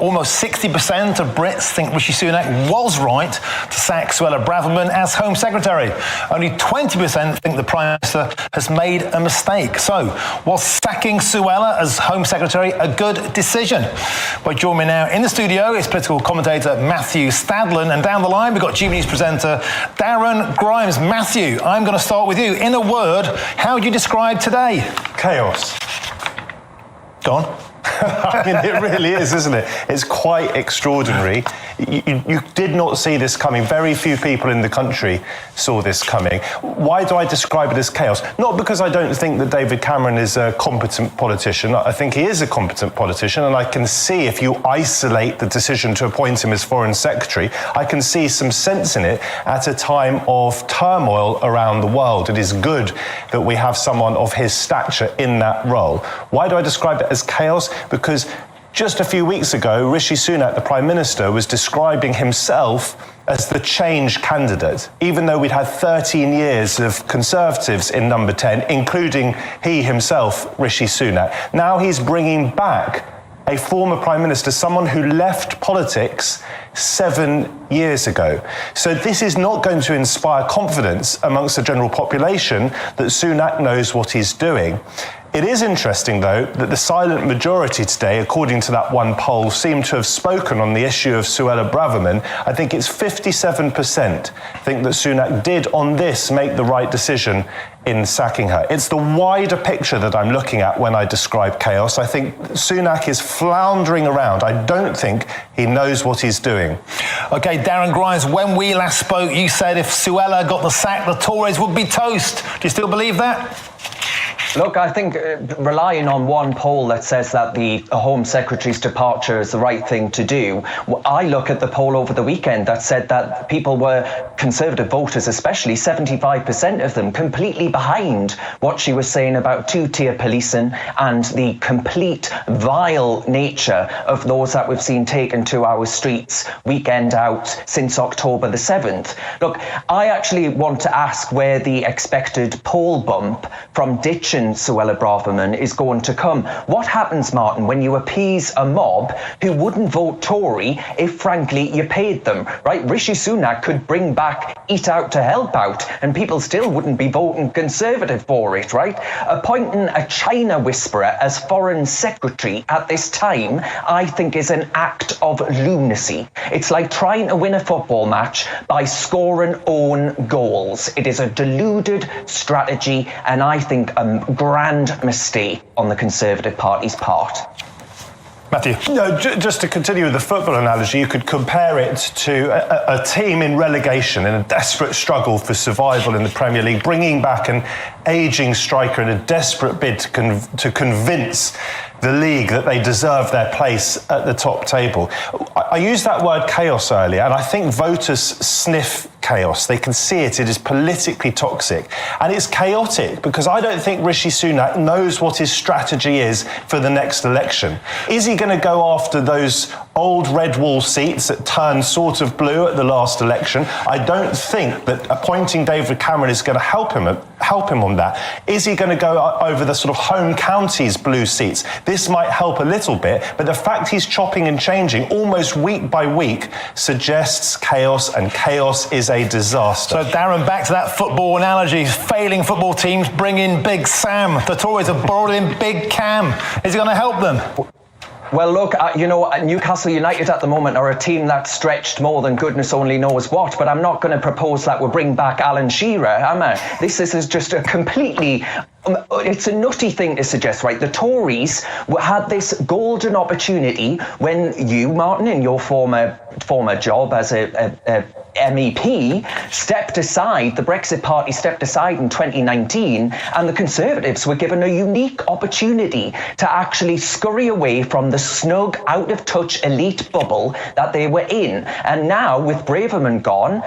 Almost 60% of Brits think Rishi Sunak was right to sack Suella Braverman as Home Secretary. Only 20% think the Prime Minister has made a mistake. So, was sacking Suella as Home Secretary a good decision? Well, join me now in the studio is political commentator Matthew Stadlen, and down the line we've got GB News presenter Darren Grimes. Matthew, I'm going to start with you. In a word, how would you describe today? Chaos. Go on. I mean, it really is, isn't it? It's quite extraordinary. You did not see this coming. Very few people in the country saw this coming. Why do I describe it as chaos? Not because I don't think that David Cameron is a competent politician. I think he is a competent politician, and I can see, if you isolate the decision to appoint him as Foreign Secretary, I can see some sense in it at a time of turmoil around the world. It is good that we have someone of his stature in that role. Why do I describe it as chaos? Because just a few weeks ago, Rishi Sunak, the Prime Minister, was describing himself as the change candidate, even though we'd had 13 years of Conservatives in number 10, including he himself, Rishi Sunak. Now he's bringing back a former Prime Minister, someone who left politics 7 years ago. So this is not going to inspire confidence amongst the general population that Sunak knows what he's doing. It is interesting, though, that the silent majority today, according to that one poll, seem to have spoken on the issue of Suella Braverman. I think it's 57% think that Sunak did, on this, make the right decision in sacking her. It's the wider picture that I'm looking at when I describe chaos. I think Sunak is floundering around. I don't think he knows what he's doing. OK, Darren Grimes, when we last spoke, you said if Suella got the sack, the Tories would be toast. Do you still believe that? Look, I think relying on one poll that says that the Home Secretary's departure is the right thing to do, I look at the poll over the weekend that said that people were, Conservative voters especially, 75% of them, completely behind what she was saying about two-tier policing and the complete vile nature of those that we've seen taken to our streets weekend out since October the 7th. Look, I actually want to ask where the expected poll bump from ditching Suella Braverman is going to come. What happens, Martin, when you appease a mob who wouldn't vote Tory if, frankly, you paid them, right? Rishi Sunak could bring back Eat Out to Help Out and people still wouldn't be voting Conservative for it, right? Appointing a China whisperer as Foreign Secretary at this time, I think, is an act of lunacy. It's like trying to win a football match by scoring own goals. It is a deluded strategy, and I think a grand mistake on the Conservative Party's part. Matthew? No, just to continue with the football analogy, you could compare it to a team in relegation, in a desperate struggle for survival in the Premier League, bringing back an ageing striker in a desperate bid to convince the league that they deserve their place at the top table. I used that word chaos earlier, and I think voters sniff chaos. They can see it. It is politically toxic. And it's chaotic because I don't think Rishi Sunak knows what his strategy is for the next election. Is he going to go after those old red wall seats that turned sort of blue at the last election? I don't think that appointing David Cameron is going to help him on that. Is he going to go over the sort of home counties blue seats? This might help a little bit, but the fact he's chopping and changing almost week by week suggests chaos, and chaos is a disaster. So, Darren, back to that football analogy. Failing football teams bring in Big Sam. The Tories have borrowed in Big Cam. Is he going to help them? Well, look, Newcastle United at the moment are a team that's stretched more than goodness only knows what, but I'm not going to propose that we'll bring back Alan Shearer, am I? This is just a completely... it's a nutty thing to suggest, right? The Tories had this golden opportunity when you, Martin, in your former job as a MEP, stepped aside, the Brexit Party stepped aside in 2019, and the Conservatives were given a unique opportunity to actually scurry away from the snug, out-of-touch elite bubble that they were in. And now, with Braverman gone,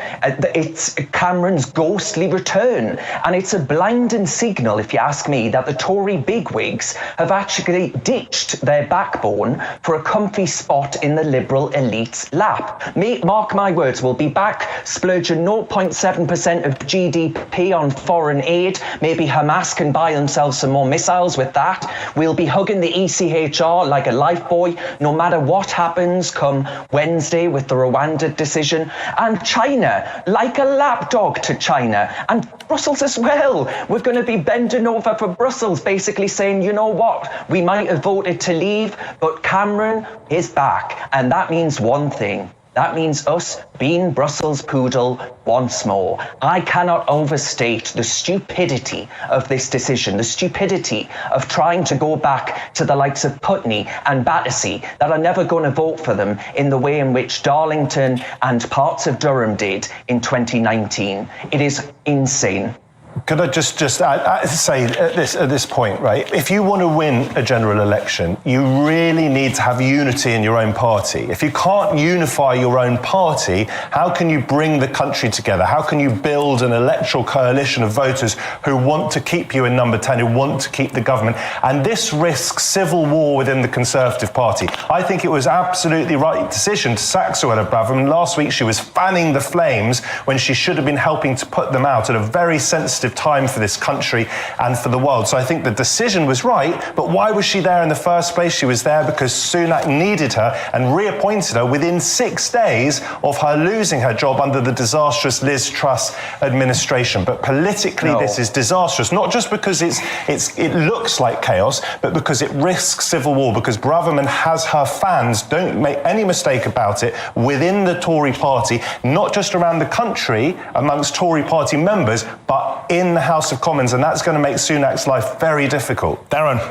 it's Cameron's ghostly return. And it's a blinding signal, if you ask me, that the Tory bigwigs have actually ditched their backbone for a comfy spot in the Liberal elite's lap. Mark my words, we'll be back back, splurging 0.7% of GDP on foreign aid. Maybe Hamas can buy themselves some more missiles with that. We'll be hugging the ECHR like a lifebuoy, no matter what happens come Wednesday with the Rwanda decision. And China, like a lapdog to China. And Brussels as well. We're going to be bending over for Brussels, basically saying, you know what, we might have voted to leave, but Cameron is back. And that means one thing. That means us being Brussels poodle once more. I cannot overstate the stupidity of this decision, the stupidity of trying to go back to the likes of Putney and Battersea that are never going to vote for them in the way in which Darlington and parts of Durham did in 2019. It is insane. Could I just say at this point, right? If you want to win a general election, you really need to have unity in your own party. If you can't unify your own party, how can you bring the country together? How can you build an electoral coalition of voters who want to keep you in number 10, who want to keep the government? And this risks civil war within the Conservative Party. I think it was absolutely right decision to sack Suella Braverman. Last week she was fanning the flames when she should have been helping to put them out at a very sensitive time for this country and for the world. So I think the decision was right, but why was she there in the first place? She was there because Sunak needed her and reappointed her within 6 days of her losing her job under the disastrous Liz Truss administration. But politically, This is disastrous, not just because it looks like chaos, but because it risks civil war, because Braverman has her fans, don't make any mistake about it, within the Tory party, not just around the country amongst Tory party members, but in the House of Commons, and that's going to make Sunak's life very difficult. Darren.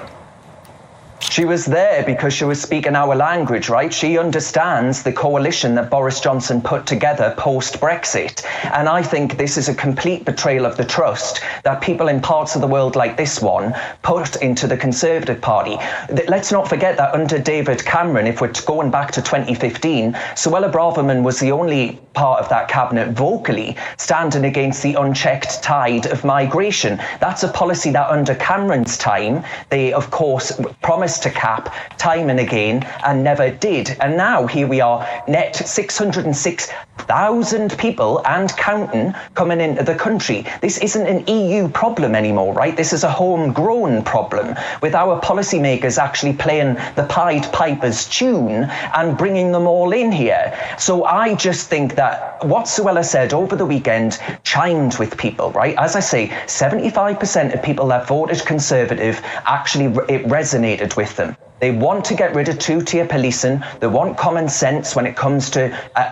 She was there because she was speaking our language, right? She understands the coalition that Boris Johnson put together post-Brexit. And I think this is a complete betrayal of the trust that people in parts of the world like this one put into the Conservative Party. Let's not forget that under David Cameron, if we're going back to 2015, Suella Braverman was the only part of that cabinet vocally standing against the unchecked tide of migration. That's a policy that under Cameron's time, they, of course, promised to cap time and again and never did. And now here we are, net 606,000 people and counting coming into the country. This isn't an EU problem anymore, right? This is a homegrown problem with our policymakers actually playing the Pied Piper's tune and bringing them all in here. So I just think that what Suella said over the weekend chimed with people, right? As I say, 75% of people that voted Conservative actually it resonated with them. They want to get rid of two-tier policing. They want common sense when it comes to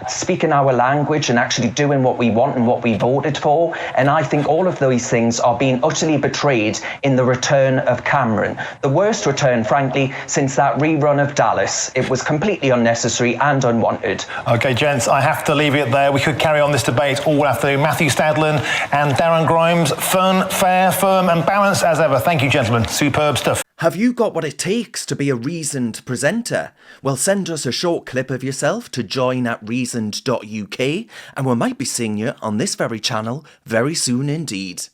speaking our language and actually doing what we want and what we voted for. And I think all of these things are being utterly betrayed in the return of Cameron. The worst return, frankly, since that rerun of Dallas. It was completely unnecessary and unwanted. OK, gents, I have to leave it there. We could carry on this debate all afternoon. Matthew Stadlin and Darren Grimes, fun, fair, firm and balanced as ever. Thank you, gentlemen. Superb stuff. Have you got what it takes to be a reasoned presenter? Well, send us a short clip of yourself to join@reasoned.uk and we might be seeing you on this very channel very soon indeed.